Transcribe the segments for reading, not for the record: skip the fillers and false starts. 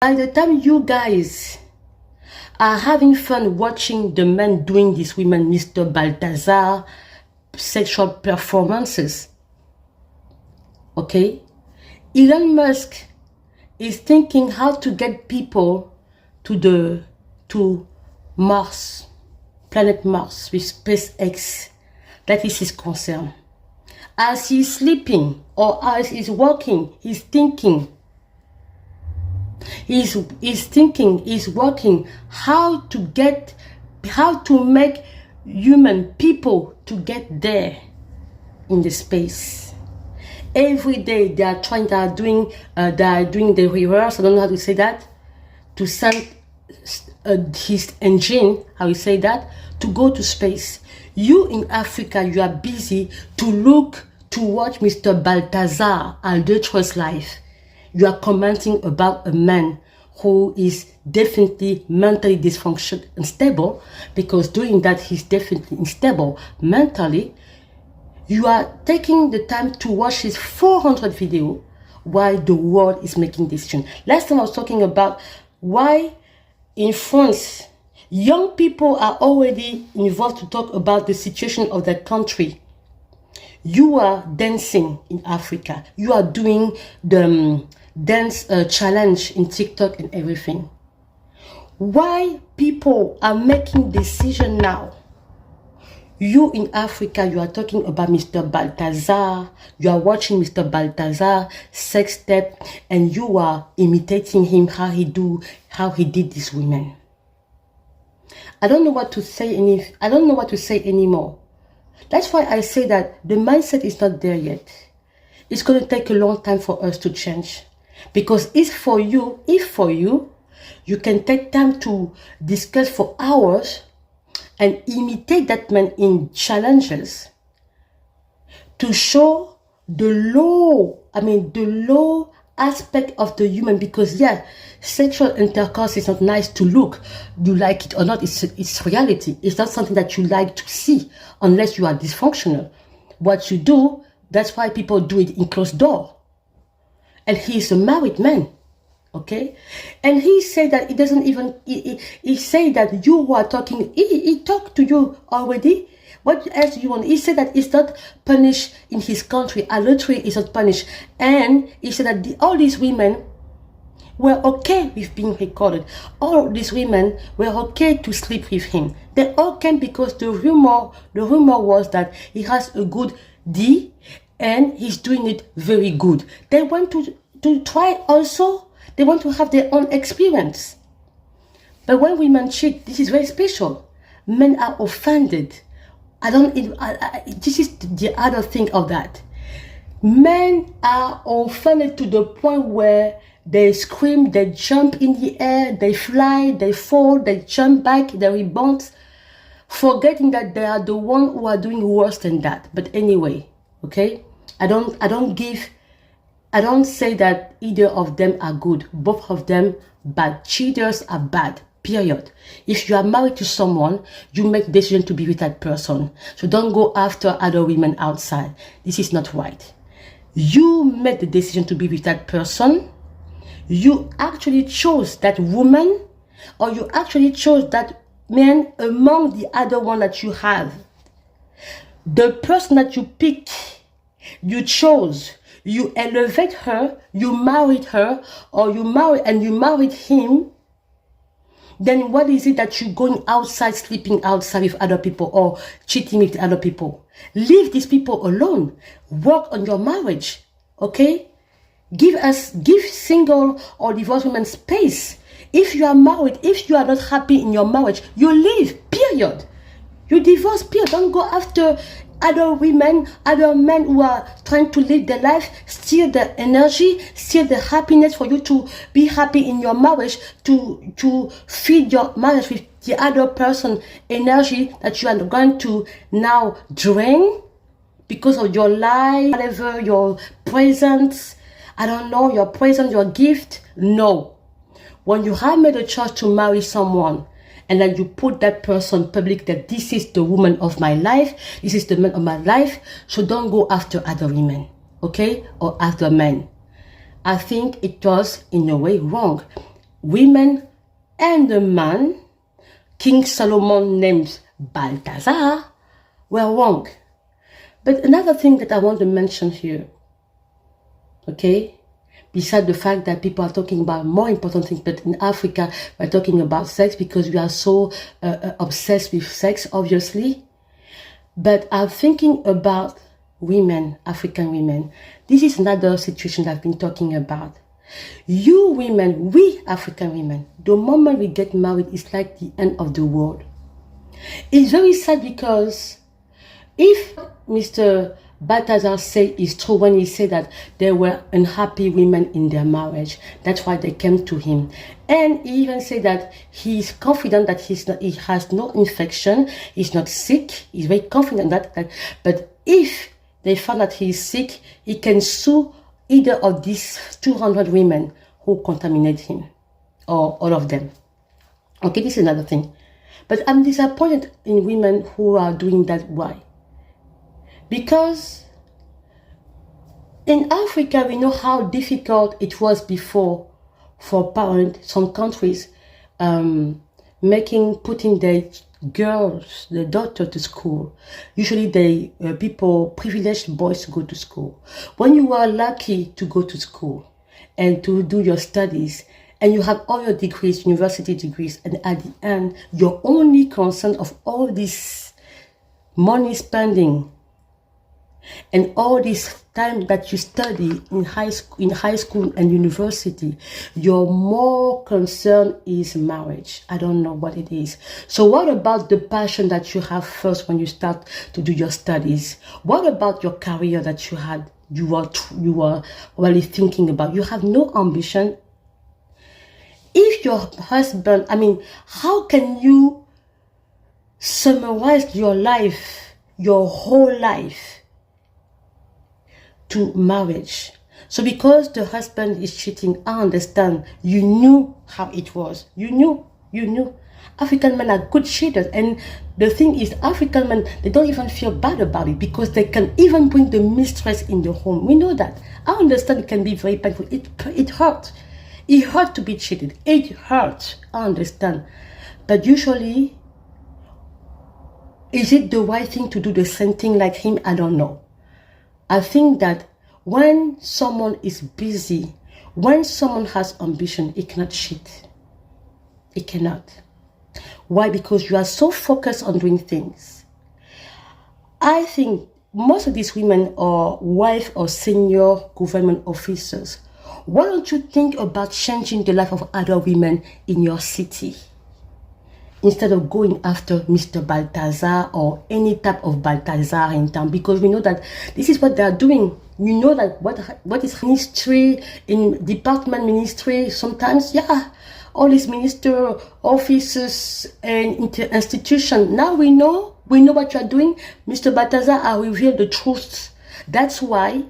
By the time you guys are having fun watching the men doing these women, Mr. Balthazar, sexual performances, okay? Elon Musk is thinking how to get people to Mars, planet Mars, with SpaceX. That is his concern. As he's sleeping or as he's walking, he's thinking. He's working how to make human people to get there in the space. Every day they are doing the reverse, I don't know how to say that, to send his engine, how you say that, to go to space. You in Africa, you are busy to watch Mr. Balthazar adulterous life. You are commenting about a man who is definitely mentally dysfunctional, unstable, because doing that he's definitely unstable mentally. You are taking the time to watch his 400 video while the world is making decisions. Last time I was talking about why in France, young people are already involved to talk about the situation of their country. You are dancing in Africa. You are doing the dance challenge in TikTok and everything. Why people are making decision now? You in Africa, you are talking about Mr. Balthazar. You are watching Mr. Balthazar sex tape, and you are imitating him how he did these women. I don't know what to say anymore. That's why I say that the mindset is not there yet. It's going to take a long time for us to change. Because if for you, you can take time to discuss for hours and imitate that man in challenges to show the low aspect of the human. Because yeah, sexual intercourse is not nice to look. You like it or not, it's reality. It's not something that you like to see unless you are dysfunctional. What you do, that's why people do it in closed door. And he's a married man, okay? And he said that he doesn't even, he said that you who are talking, he talked to you already. What else do you want? He said that it's not punished in his country. Adultery is not punished. And he said that all these women were okay with being recorded. All these women were okay to sleep with him. They all came because the rumor was that he has a good D and he's doing it very good. They want to try also. They want to have their own experience. But when women cheat, this is very special. Men are offended. This is the other thing of that. Men are offended to the point where they scream, they jump in the air, they fly, they fall, they jump back, they rebound, forgetting that they are the ones who are doing worse than that. But anyway, okay, I don't say that either of them are good. Both of them bad. Cheaters are bad, period. If you are married to someone, you make decision to be with that person. So don't go after other women outside. This is not right. You made the decision to be with that person. You actually chose that woman, or you actually chose that man among the other one that you have. The person that you pick, you chose, you elevate her, you married her, or you married him. Then what is it that you're going outside, sleeping outside with other people or cheating with other people? Leave these people alone. Work on your marriage, okay? Give single or divorced women space. If you are married, if you are not happy in your marriage, you leave, period. You divorce, period. Don't go after other women, other men who are trying to live their life, steal the energy, steal the happiness for you to be happy in your marriage, to feed your marriage with the other person energy that you are going to now drain because of your life, whatever, your presence, I don't know, your present, your gift. No. When you have made a choice to marry someone, and then you put that person public that this is the woman of my life, this is the man of my life, so don't go after other women, okay? Or other men. I think it was in a way wrong. women and a man, King Solomon named Balthazar, were wrong. But another thing that I want to mention here, okay, besides the fact that people are talking about more important things, but in Africa, we're talking about sex because we are so obsessed with sex, obviously. But I'm thinking about women, African women. This is another situation that I've been talking about. You women, we African women, the moment we get married, it's like the end of the world. It's very sad because if Mr. Balthazar said is true when he said that there were unhappy women in their marriage, that's why they came to him. And he even said that he's confident that he has no infection, he's not sick, he's very confident that but if they found that he's sick, he can sue either of these 200 women who contaminate him, or all of them. Okay, this is another thing. But I'm disappointed in women who are doing that. Why? Because in Africa, we know how difficult it was before for parents, some countries, putting their girls, their daughter to school. Usually people, privileged boys to go to school. When you are lucky to go to school and to do your studies, and you have all your degrees, university degrees, and at the end, your only concern of all this money spending and all this time that you study in high school and university, your more concern is marriage. I don't know what it is. So what about the passion that you have first when you start to do your studies? What about your career that you were really thinking about? You have no ambition. If your husband, how can you summarize your life, your whole life, to marriage? So because the husband is cheating, I understand. You knew how it was. You knew. African men are good cheaters. And the thing is, African men, they don't even feel bad about it because they can even bring the mistress in the home. We know that. I understand it can be very painful. It hurts. It hurts to be cheated. It hurts. I understand. But usually, is it the right thing to do the same thing like him? I don't know. I think that when someone is busy, when someone has ambition, it cannot cheat. It cannot. Why? Because you are so focused on doing things. I think most of these women are wife or senior government officers. Why don't you think about changing the life of other women in your city? Instead of going after Mr. Balthazar or any type of Balthazar in town, because we know that this is what they are doing. You know that what is ministry, in department ministry, sometimes, all these minister offices and institution. Now we know what you are doing. Mr. Balthazar has revealed the truth. That's why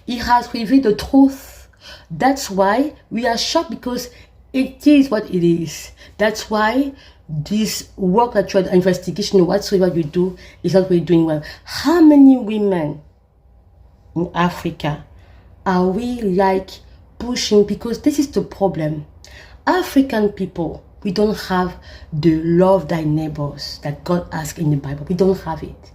he has revealed the truth. That's why we are shocked, because it is what it is. That's why this work that you're investigation, whatsoever you do, is not really doing well. How many women in Africa are we pushing? Because this is the problem. African people, we don't have the love thy neighbors that God asks in the Bible. We don't have it.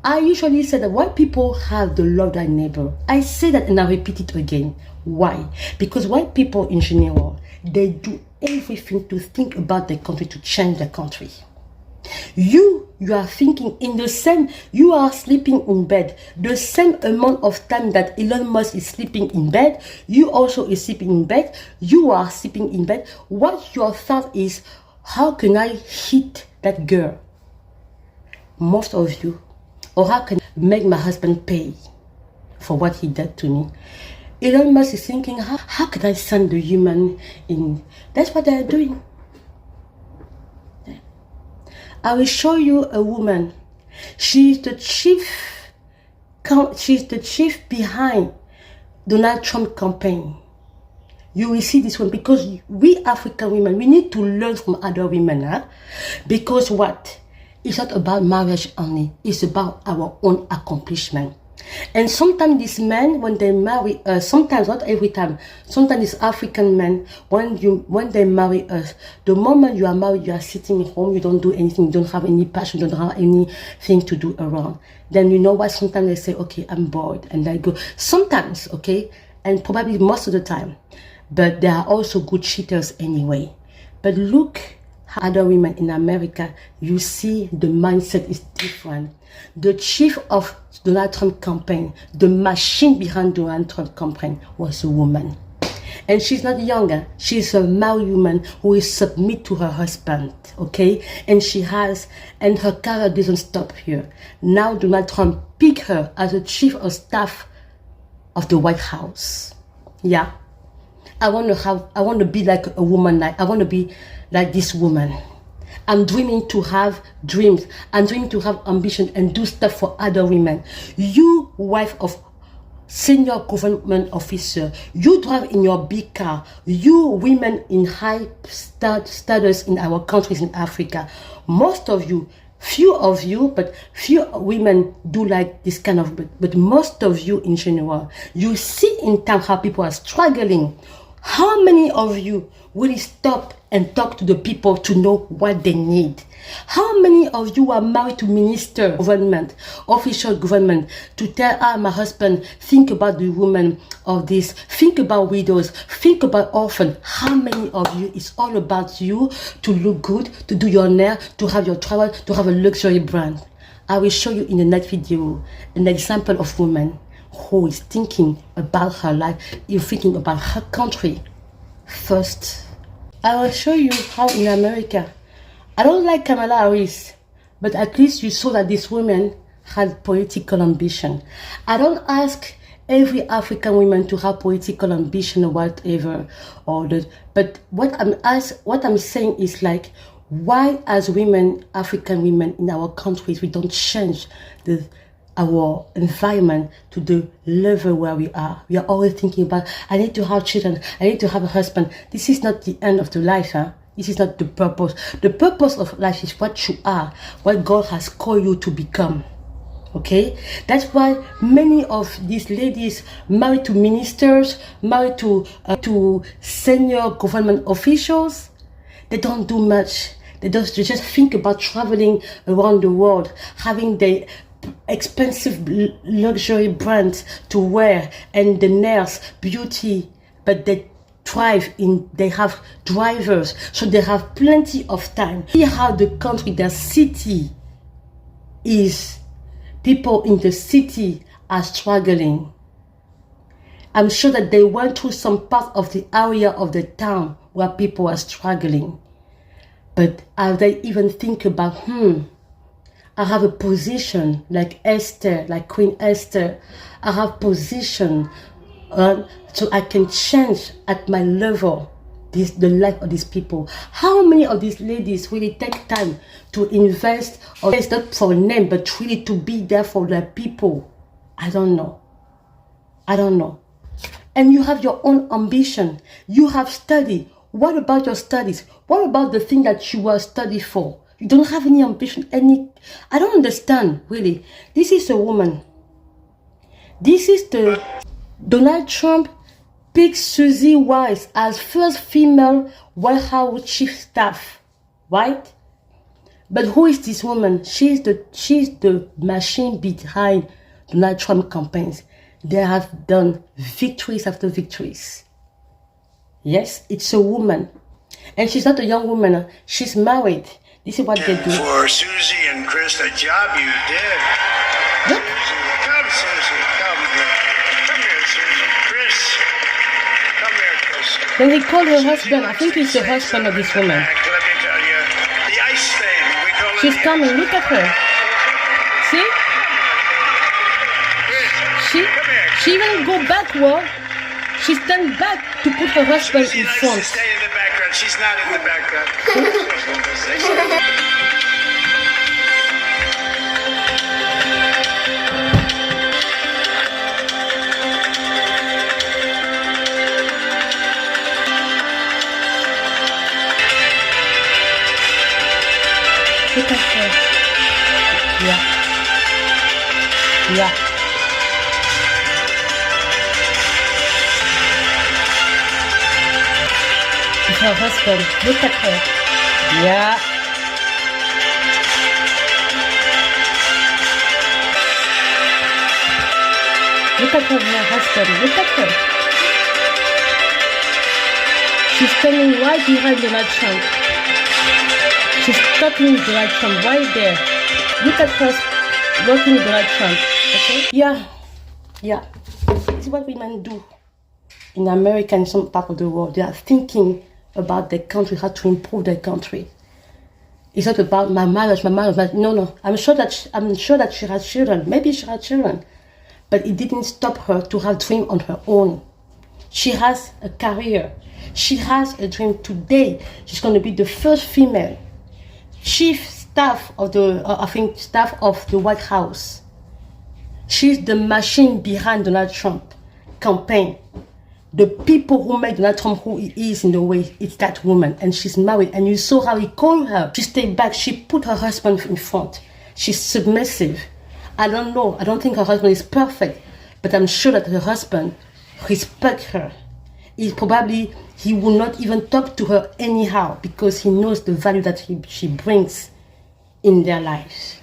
I usually say that white people have the love thy neighbor. I say that and I repeat it again. Why? Because white people in general, they do everything to think about their country, to change their country. You are thinking in the same, you are sleeping in bed, the same amount of time that Elon Musk is sleeping in bed, you also is sleeping in bed, you are sleeping in bed. What your thought is, how can I hit that girl? Most of you, or how can I make my husband pay for what he did to me? Elon Musk is thinking, how can I send the human in? That's what they are doing. I will show you a woman. She's the chief behind Donald Trump campaign. You will see this one, because we African women, we need to learn from other women. Because what? It's not about marriage only. It's about our own accomplishment. And sometimes these men, when they marry us, sometimes not every time, sometimes these African men, when they marry us, the moment you are married, you are sitting at home, you don't do anything, you don't have any passion, you don't have anything to do around. Then you know what? Sometimes they say, okay, I'm bored, and I go. Sometimes, okay, and probably most of the time, but there are also good cheaters anyway. But look, other women in America, you see the mindset is different. The chief of Donald Trump campaign, the machine behind Donald Trump campaign was a woman. And she's not younger. She's a married woman who is submit to her husband, okay? And and her career doesn't stop here. Now Donald Trump picked her as a chief of staff of the White House. Yeah. I want to be like a woman. I want to be like this woman. I'm dreaming to have dreams. I'm dreaming to have ambition and do stuff for other women. You, wife of senior government officer, you drive in your big car. You women in high status in our countries in Africa. Most of you, few of you, but few women do like this kind of, but most of you in general, you see in town how people are struggling. How many of you will stop and talk to the people to know what they need? How many of you are married to minister government, official government, to tell my husband, think about the women of this, think about widows, think about orphans? How many of you, it's all about you to look good, to do your nail, to have your travel, to have a luxury brand? I will show you in the next video an example of woman who is thinking about her life, you're thinking about her country first. I will show you how in America, I don't like Kamala Harris, but at least you saw that this woman had political ambition. I don't ask every African woman to have political ambition or whatever, but what I'm saying is like, why as women, African women in our countries, we don't change our environment to the level where we are. We are always thinking about, I need to have children, I need to have a husband. This is not the end of the life, huh? This is not the purpose. The purpose of life is what you are, what God has called you to become. Okay? That's why many of these ladies married to ministers, married to senior government officials, they don't do much. They just think about traveling around the world, having the expensive luxury brands to wear and the nails, beauty, but they have drivers, so they have plenty of time. See how the country, the city is, people in the city are struggling. I'm sure that they went through some part of the area of the town where people are struggling. But are they even think about, I have a position like Esther, like Queen Esther. I have position so I can change at my level the life of these people. How many of these ladies really take time to invest, or it's not for a name, but really to be there for their people? I don't know. And you have your own ambition. You have studied. What about your studies? What about the thing that you were studying for? You don't have any ambition, I don't understand, really. This is a woman. This is the Donald Trump picked Susie Rice as first female White House chief staff, right? But who is this woman? She's the machine behind Donald Trump campaigns. They have done victories after victories. Yes, it's a woman. And she's not a young woman. She's married. This is what they do. For Susie and Chris, the job you did. Yep. Come, Susie. Come here. Come here, Susie. Chris. Come here, Chris. Then he called her husband. I think he's the husband of this woman. Let me tell you. The ice stain. We call it. She's coming. Look at her. See? She even go backward. She stand back to put her husband Susie in likes front. to stay in the background. She's not in the background. Look at her. Yeah. her husband. Look at her. Yeah. Look at her husband. Look at her. She's standing right behind Donald Trump. She's talking to Donald Trump right there. Look at her working with Donald Trump. Okay? Yeah. This is what women do in America and some part of the world. They are thinking about their country, how to improve their country. It's not about my marriage. No. I'm sure that she has children. Maybe she has children. But it didn't stop her to have a dream on her own. She has a career. She has a dream. Today, she's going to be the first female chief staff of the White House. She's the machine behind Donald Trump campaign. The people who made Donald Trump who he is in the way, it's that woman. And she's married. And you saw how he called her. She stayed back. She put her husband in front. She's submissive. I don't know. I don't think her husband is perfect. But I'm sure that her husband respects her. He will not even talk to her anyhow because he knows the value that she brings in their lives.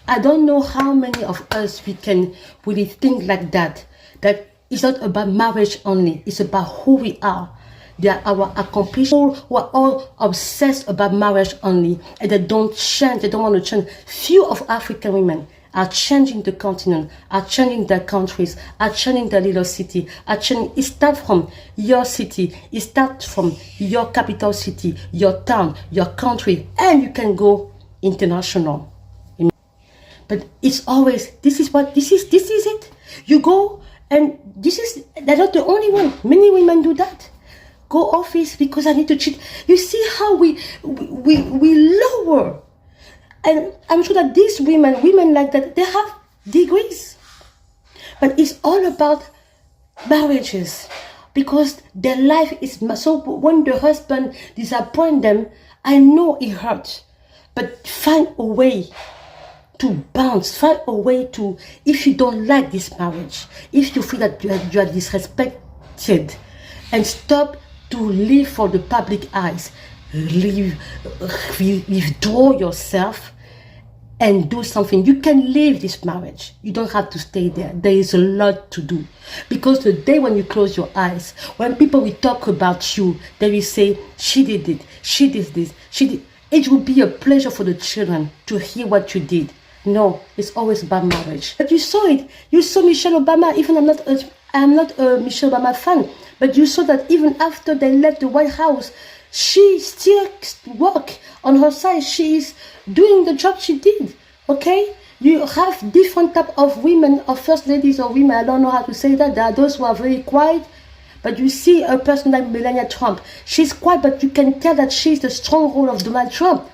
I don't know how many of us we can really think like that. That it's not about marriage only. It's about who we are. They are our accomplishments who are all obsessed about marriage only. And they don't change. They don't want to change. Few of African women are changing the continent, are changing their countries, are changing their little city, are changing. It starts from your city, it starts from your capital city, your town, your country, and you can go international. But it's always, this is it. You go, and they're not the only one. Many women do that. Go office because I need to cheat. You see how we lower. And I'm sure that these women like that, they have degrees. But it's all about marriages. Because their life is, so when the husband disappoints them, I know it hurts. But find a way to bounce. Find a way to, if you don't like this marriage, if you feel that you are disrespected, and stop to live for the public eyes. Withdraw yourself and do something. You can leave this marriage. You don't have to stay there. There is a lot to do. Because the day when you close your eyes, when people will talk about you, they will say, she did it, she did this, she did. It will be a pleasure for the children to hear what you did. No, it's always about marriage. But you saw it. You saw Michelle Obama. Even I'm not a Michelle Obama fan. But you saw that even after they left the White House, she still work on her side. She is doing the job she did. Okay? You have different type of women, or first ladies or women. I don't know how to say that. There are those who are very quiet. But you see a person like Melania Trump. She's quiet, but you can tell that she's the stronghold of Donald Trump.